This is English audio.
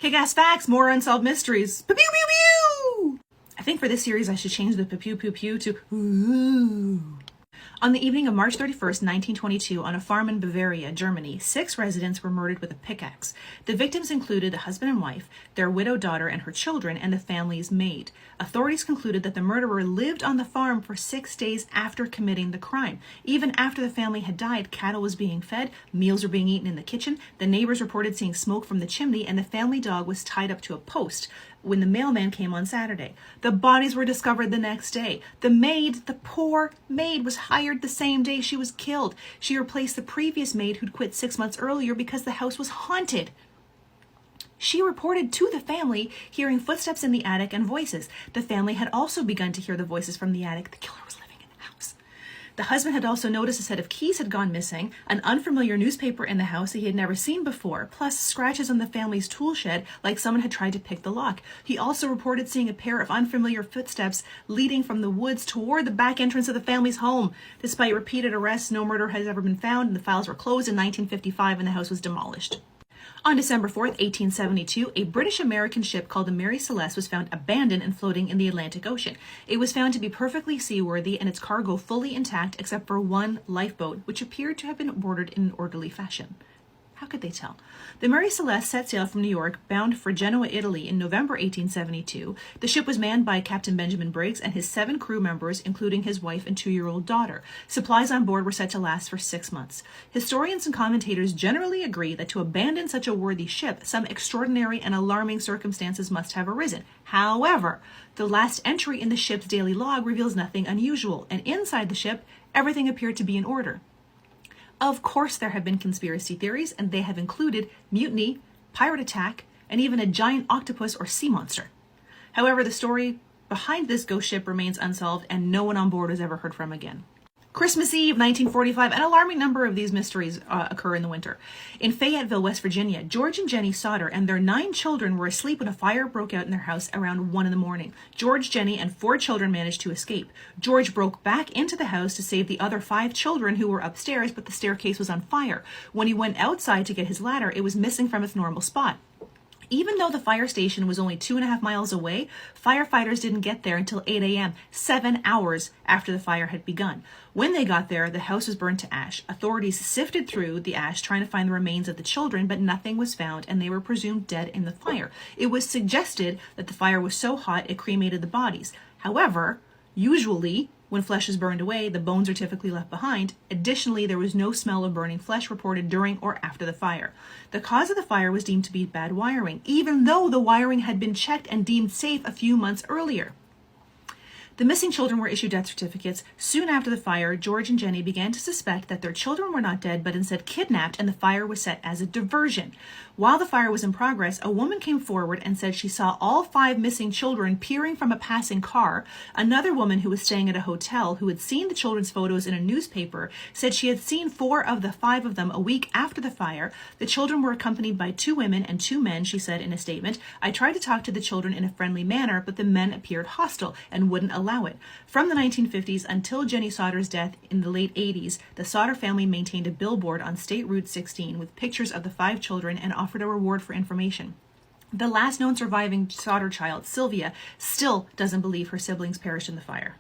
Kick-ass facts, more unsolved mysteries. Pew pew pew pew! I think for this series I should change the pew pew pew to ooh. On the evening of March 31st, 1922, on a farm in Bavaria, Germany, 6 residents were murdered with a pickaxe. The victims included a husband and wife, their widowed daughter and her children, and the family's maid. Authorities concluded that the murderer lived on the farm for 6 days after committing the crime. Even after the family had died, cattle was being fed, meals were being eaten in the kitchen, the neighbors reported seeing smoke from the chimney, and the family dog was tied up to a post when the mailman came on Saturday. The bodies were discovered the next day. The maid, the poor maid, was hired the same day she was killed. She replaced the previous maid who'd quit 6 months earlier because the house was haunted. She reported to the family hearing footsteps in the attic and voices. The family had also begun to hear the voices from the attic. The killer was living in the house. The husband had also noticed a set of keys had gone missing, an unfamiliar newspaper in the house that he had never seen before, plus scratches on the family's tool shed like someone had tried to pick the lock. He also reported seeing a pair of unfamiliar footsteps leading from the woods toward the back entrance of the family's home. Despite repeated arrests, no murder has ever been found, and the files were closed in 1955 and the house was demolished. On December 4th, 1872, a British-American ship called the Mary Celeste was found abandoned and floating in the Atlantic Ocean. It was found to be perfectly seaworthy and its cargo fully intact except for one lifeboat, which appeared to have been boarded in an orderly fashion. How could they tell? The Mary Celeste set sail from New York, bound for Genoa, Italy in November 1872. The ship was manned by Captain Benjamin Briggs and his 7 crew members, including his wife and 2-year-old daughter. Supplies on board were set to last for 6 months. Historians and commentators generally agree that to abandon such a worthy ship, some extraordinary and alarming circumstances must have arisen. However, the last entry in the ship's daily log reveals nothing unusual, and inside the ship, everything appeared to be in order. Of course, there have been conspiracy theories, and they have included mutiny, pirate attack, and even a giant octopus or sea monster. However, the story behind this ghost ship remains unsolved, and no one on board was ever heard from again. Christmas Eve, 1945, an alarming number of these mysteries occur in the winter. In Fayetteville, West Virginia, George and Jenny Sauter and their 9 children were asleep when a fire broke out in their house around 1 a.m. George, Jenny, and 4 children managed to escape. George broke back into the house to save the other 5 children who were upstairs, but the staircase was on fire. When he went outside to get his ladder, it was missing from its normal spot. Even though the fire station was only 2.5 miles away, firefighters didn't get there until 8 a.m., 7 hours after the fire had begun. When they got there, the house was burned to ash. Authorities sifted through the ash trying to find the remains of the children, but nothing was found, and they were presumed dead in the fire. It was suggested that the fire was so hot it cremated the bodies. However, usually, when flesh is burned away, the bones are typically left behind. Additionally, there was no smell of burning flesh reported during or after the fire. The cause of the fire was deemed to be bad wiring, even though the wiring had been checked and deemed safe a few months earlier. The missing children were issued death certificates. Soon after the fire, George and Jenny began to suspect that their children were not dead, but instead kidnapped, and the fire was set as a diversion. While the fire was in progress, a woman came forward and said she saw all 5 missing children peering from a passing car. Another woman who was staying at a hotel, who had seen the children's photos in a newspaper, said she had seen 4 of the 5 of them a week after the fire. The children were accompanied by 2 women and 2 men, she said in a statement. I tried to talk to the children in a friendly manner, but the men appeared hostile and wouldn't allow it. From the 1950s until Jenny Sauter's death in the late 80s, the Sauter family maintained a billboard on State Route 16 with pictures of the 5 children and offered a reward for information. The last known surviving Sauter child, Sylvia, still doesn't believe her siblings perished in the fire.